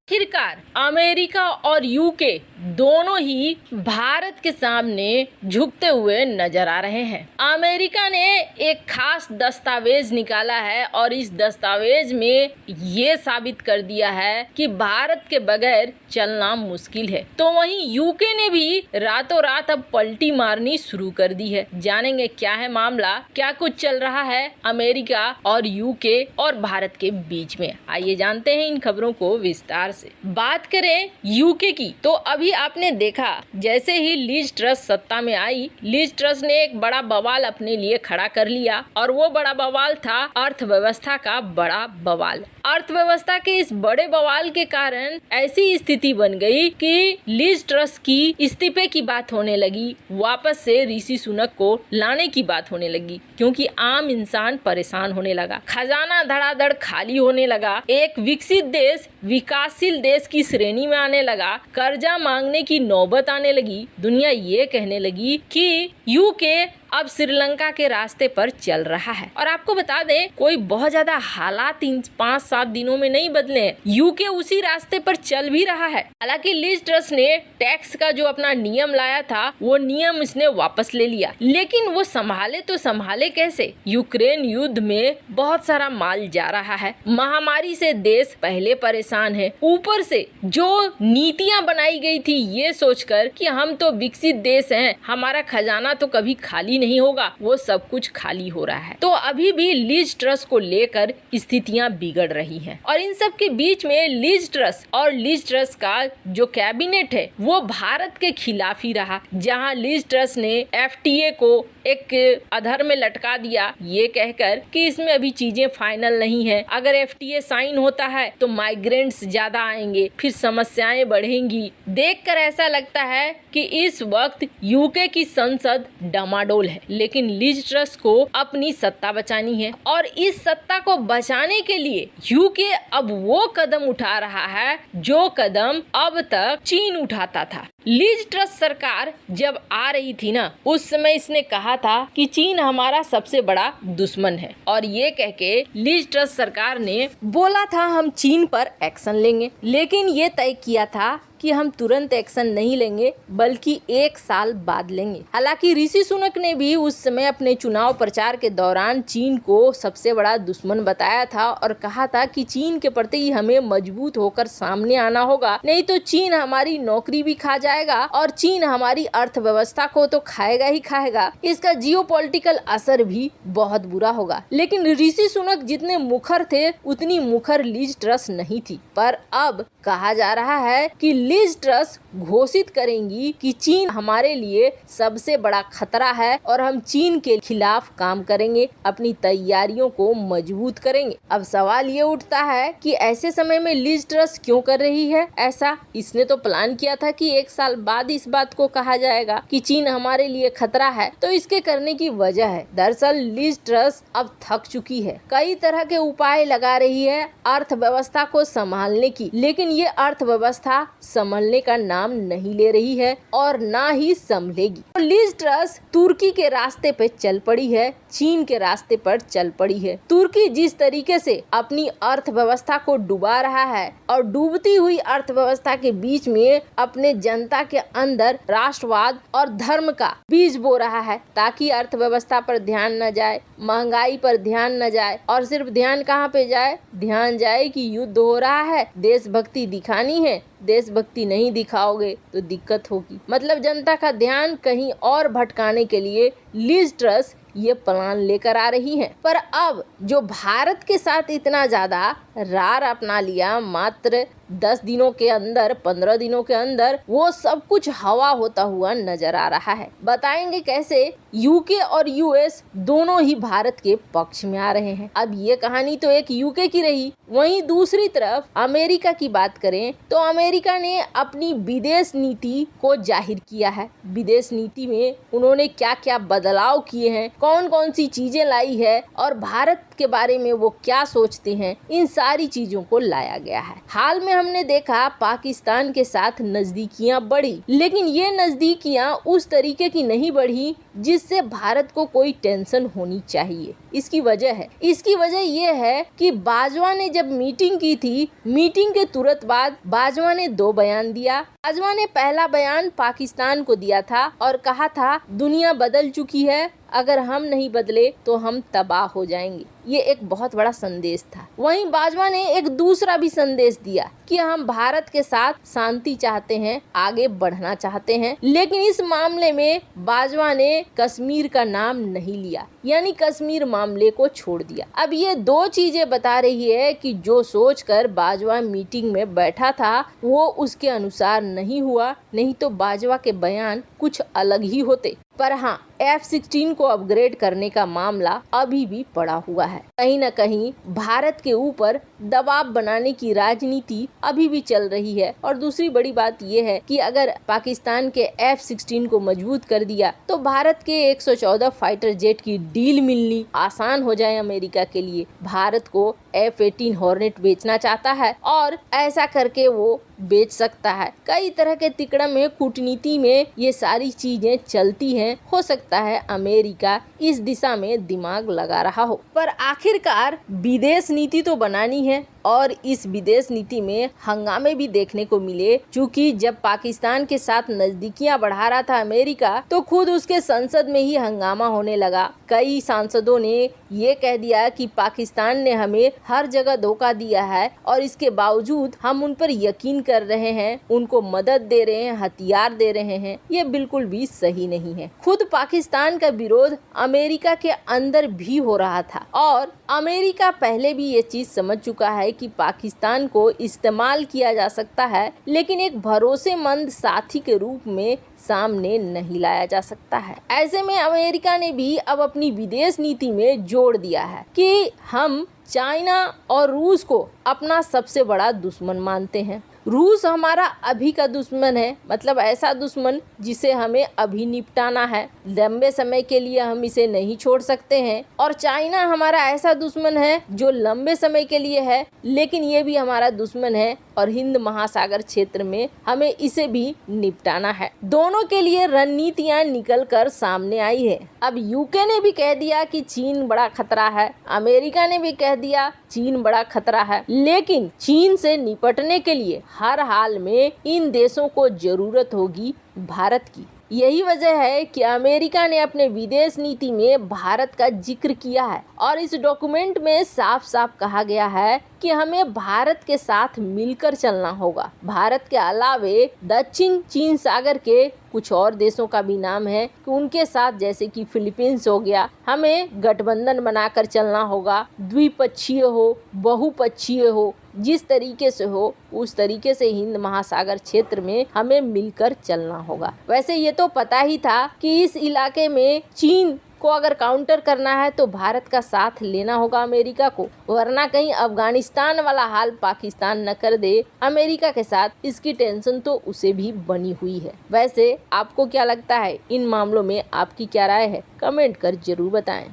आखिरकार अमेरिका और यूके दोनों ही भारत के सामने झुकते हुए नजर आ रहे हैं। अमेरिका ने एक खास दस्तावेज निकाला है और इस दस्तावेज में ये साबित कर दिया है कि भारत के बगैर चलना मुश्किल है। तो वहीं यूके ने भी रातों रात अब पलटी मारनी शुरू कर दी है। जानेंगे क्या है मामला, क्या कुछ चल रहा है अमेरिका और यूके और भारत के बीच में। आइए जानते हैं इन खबरों को विस्तार से। बात करें यूके की तो अभी आपने देखा जैसे ही लिज ट्रस सत्ता में आई, लिज ट्रस ने एक बड़ा बवाल अपने लिए खड़ा कर लिया और वो बड़ा बवाल था अर्थव्यवस्था का बड़ा बवाल। अर्थव्यवस्था के इस बड़े बवाल के कारण ऐसी स्थिति बन गई कि लिज ट्रस की इस्तीफे की बात होने लगी, वापस से ऋषि सुनक को लाने की बात होने लगी, क्योंकि आम इंसान परेशान होने लगा, खजाना धड़ाधड़ खाली होने लगा, एक विकसित देश विकासशील देश की श्रेणी में आने लगा, कर्जा मांगने की नौबत आने लगी। दुनिया ये कहने लगी कि यूके अब श्रीलंका के रास्ते पर चल रहा है। और आपको बता दें कोई बहुत ज्यादा हालात इन 5-7 दिनों में नहीं बदले हैं, यूके उसी रास्ते पर चल भी रहा है। हालांकि लिज ट्रस ने टैक्स का जो अपना नियम लाया था वो नियम इसने वापस ले लिया, लेकिन वो संभाले तो संभाले कैसे। यूक्रेन युद्ध में बहुत सारा माल जा रहा है, महामारी से देश पहले परेशान है, ऊपर से जो नीतियां बनाई गई थी ये सोचकर कि हम तो विकसित देश हैं, हमारा खजाना तो कभी खाली नहीं होगा, वो सब कुछ खाली हो रहा है। तो अभी भी लिज ट्रस को लेकर स्थितियां बिगड़ रही हैं और इन सब के बीच में लिज ट्रस और लिज ट्रस का जो कैबिनेट है वो भारत के खिलाफ ही रहा, जहां लिज ट्रस ने एफटीए को एक अधर में लटका दिया ये कहकर कि इसमें अभी चीजें फाइनल नहीं है, अगर एफटीए साइन होता है तो माइग्रेंट्स ज्यादा आएंगे, फिर समस्याएं बढ़ेंगी। देखकर ऐसा लगता है कि इस वक्त यूके की संसद डमाडोल है, लेकिन लिज ट्रस को अपनी सत्ता बचानी है और इस सत्ता को बचाने के लिए यूके अब वो कदम उठा रहा है जो कदम अब तक चीन उठाता था। लिज ट्रस सरकार जब आ रही थी ना, उस समय इसने कहा था कि चीन हमारा सबसे बड़ा दुश्मन है और ये कह के लिज ट्रस सरकार ने बोला था हम चीन पर एक्शन लेंगे, लेकिन ये तय किया था कि हम तुरंत एक्शन नहीं लेंगे बल्कि 1 साल बाद लेंगे। हालांकि ऋषि सुनक ने भी उस समय अपने चुनाव प्रचार के दौरान चीन को सबसे बड़ा दुश्मन बताया था और कहा था कि चीन के प्रति हमें मजबूत होकर सामने आना होगा, नहीं तो चीन हमारी नौकरी भी खा जाएगा और चीन हमारी अर्थव्यवस्था को तो खाएगा ही खाएगा, इसका जियोपॉलिटिकल असर भी बहुत बुरा होगा। लेकिन ऋषि सुनक जितने मुखर थे उतनी मुखर लिज ट्रस नहीं थी, पर अब कहा जा रहा है कि लिज ट्रस घोषित करेंगी कि चीन हमारे लिए सबसे बड़ा खतरा है और हम चीन के खिलाफ काम करेंगे, अपनी तैयारियों को मजबूत करेंगे। अब सवाल ये उठता है कि ऐसे समय में लिज ट्रस क्यों कर रही है ऐसा। इसने तो प्लान किया था कि 1 साल बाद इस बात को कहा जाएगा कि चीन हमारे लिए खतरा है, तो इसके करने की वजह है दरअसल लिज ट्रस अब थक चुकी है, कई तरह के उपाय लगा रही है अर्थव्यवस्था को संभालने की, लेकिन ये अर्थव्यवस्था संभलने का नाम नहीं ले रही है और ना ही संभलेगी। तो लिज ट्रस तुर्की के रास्ते पे चल पड़ी है, चीन के रास्ते पर चल पड़ी है। तुर्की जिस तरीके से अपनी अर्थव्यवस्था को डुबा रहा है और डूबती हुई अर्थव्यवस्था के बीच में अपने जनता के अंदर राष्ट्रवाद और धर्म का बीज बो रहा है ताकि अर्थव्यवस्था पर ध्यान न जाए, महंगाई पर ध्यान न जाए और सिर्फ ध्यान कहाँ पे जाए, ध्यान जाए कि युद्ध हो रहा है, देशभक्ति दिखानी है, देशभक्ति नहीं दिखाओगे तो दिक्कत होगी। मतलब जनता का ध्यान कहीं और भटकाने के लिए लिज ट्रस ये प्लान लेकर आ रही हैं। पर अब जो भारत के साथ इतना ज्यादा रार अपना लिया, मात्र 10 दिनों के अंदर, 15 दिनों के अंदर वो सब कुछ हवा होता हुआ नजर आ रहा है। बताएंगे कैसे यूके और यूएस दोनों ही भारत के पक्ष में आ रहे हैं। अब ये कहानी तो एक यूके की रही, वहीं दूसरी तरफ अमेरिका की बात करें तो अमेरिका ने अपनी विदेश नीति को जाहिर किया है। विदेश नीति में उन्होंने क्या क्या बदलाव किए हैं, कौन कौन सी चीजें लाई है और भारत के बारे में वो क्या सोचते हैं, इन सारी चीजों को लाया गया है। हाल में हमने देखा पाकिस्तान के साथ नजदीकियां बढ़ी, लेकिन ये नजदीकियां उस तरीके की नहीं बढ़ी जिससे भारत को कोई टेंशन होनी चाहिए। इसकी वजह ये है कि बाजवा ने जब मीटिंग की थी, मीटिंग के तुरंत बाद बाजवा ने 2 बयान दिया। बाजवा ने पहला बयान पाकिस्तान को दिया था और कहा था दुनिया बदल चुकी है, अगर हम नहीं बदले तो हम तबाह हो जाएंगे। ये एक बहुत बड़ा संदेश था। वहीं बाजवा ने एक दूसरा भी संदेश दिया कि हम भारत के साथ शांति चाहते हैं, आगे बढ़ना चाहते हैं, लेकिन इस मामले में बाजवा ने कश्मीर का नाम नहीं लिया, यानी कश्मीर मामले को छोड़ दिया। अब ये 2 चीजें बता रही है कि जो सोचकर बाजवा मीटिंग में बैठा था वो उसके अनुसार नहीं हुआ, नहीं तो बाजवा के बयान कुछ अलग ही होते। पर हाँ, F-16 को अपग्रेड करने का मामला अभी भी पड़ा हुआ है। कहीं न कहीं भारत के ऊपर दबाव बनाने की राजनीति अभी भी चल रही है। और दूसरी बड़ी बात यह है कि अगर पाकिस्तान के F-16 को मजबूत कर दिया तो भारत के 114 फाइटर जेट की डील मिलनी आसान हो जाए अमेरिका के लिए। भारत को F-18 हॉर्नेट बेचना चाहता है और ऐसा करके वो बेच सकता है। कई तरह के तिकड़म में, कूटनीति में ये सारी चीजें चलती हैं। हो सकता है अमेरिका इस दिशा में दिमाग लगा रहा हो, पर आखिरकार विदेश नीति तो बनानी है और इस विदेश नीति में हंगामे भी देखने को मिले। क्योंकि जब पाकिस्तान के साथ नजदीकियां बढ़ा रहा था अमेरिका, तो खुद उसके संसद में ही हंगामा होने लगा। कई सांसदों ने ये कह दिया कि पाकिस्तान ने हमें हर जगह धोखा दिया है और इसके बावजूद हम उन पर यकीन कर रहे हैं, उनको मदद दे रहे हैं, हथियार दे रहे हैं। ये बिल्कुल भी सही नहीं है। खुद पाकिस्तान का विरोध अमेरिका के अंदर भी हो रहा था और अमेरिका पहले भी ये चीज समझ चुका है कि पाकिस्तान को इस्तेमाल किया जा सकता है, लेकिन एक भरोसेमंद साथी के रूप में सामने नहीं लाया जा सकता है। ऐसे में अमेरिका ने भी अब अपनी विदेश नीति में जोड़ दिया है कि हम चाइना और रूस को अपना सबसे बड़ा दुश्मन मानते हैं। रूस हमारा अभी का दुश्मन है, मतलब ऐसा दुश्मन जिसे हमें अभी निपटाना है, लंबे समय के लिए हम इसे नहीं छोड़ सकते हैं। और चाइना हमारा ऐसा दुश्मन है जो लंबे समय के लिए है, लेकिन ये भी हमारा दुश्मन है और हिंद महासागर क्षेत्र में हमें इसे भी निपटाना है। दोनों के लिए रणनीतियां निकल कर सामने आई है। अब यूके ने भी कह दिया कि चीन बड़ा खतरा है, अमेरिका ने भी कह दिया चीन बड़ा खतरा है, लेकिन चीन से निपटने के लिए हर हाल में इन देशों को जरूरत होगी भारत की। यही वजह है कि अमेरिका ने अपने विदेश नीति में भारत का जिक्र किया है और इस डॉक्यूमेंट में साफ साफ कहा गया है कि हमें भारत के साथ मिलकर चलना होगा। भारत के अलावे दक्षिण चीन सागर के कुछ और देशों का भी नाम है कि उनके साथ, जैसे कि फिलीपींस हो गया, हमें गठबंधन बनाकर चलना होगा। द्विपक्षीय हो, बहुपक्षीय हो, जिस तरीके से हो उस तरीके से हिंद महासागर क्षेत्र में हमें मिलकर चलना होगा। वैसे ये तो पता ही था कि इस इलाके में चीन को अगर काउंटर करना है तो भारत का साथ लेना होगा अमेरिका को, वरना कहीं अफगानिस्तान वाला हाल पाकिस्तान न कर दे अमेरिका के साथ, इसकी टेंशन तो उसे भी बनी हुई है। वैसे आपको क्या लगता है, इन मामलों में आपकी क्या राय है? कमेंट कर जरूर बताएं।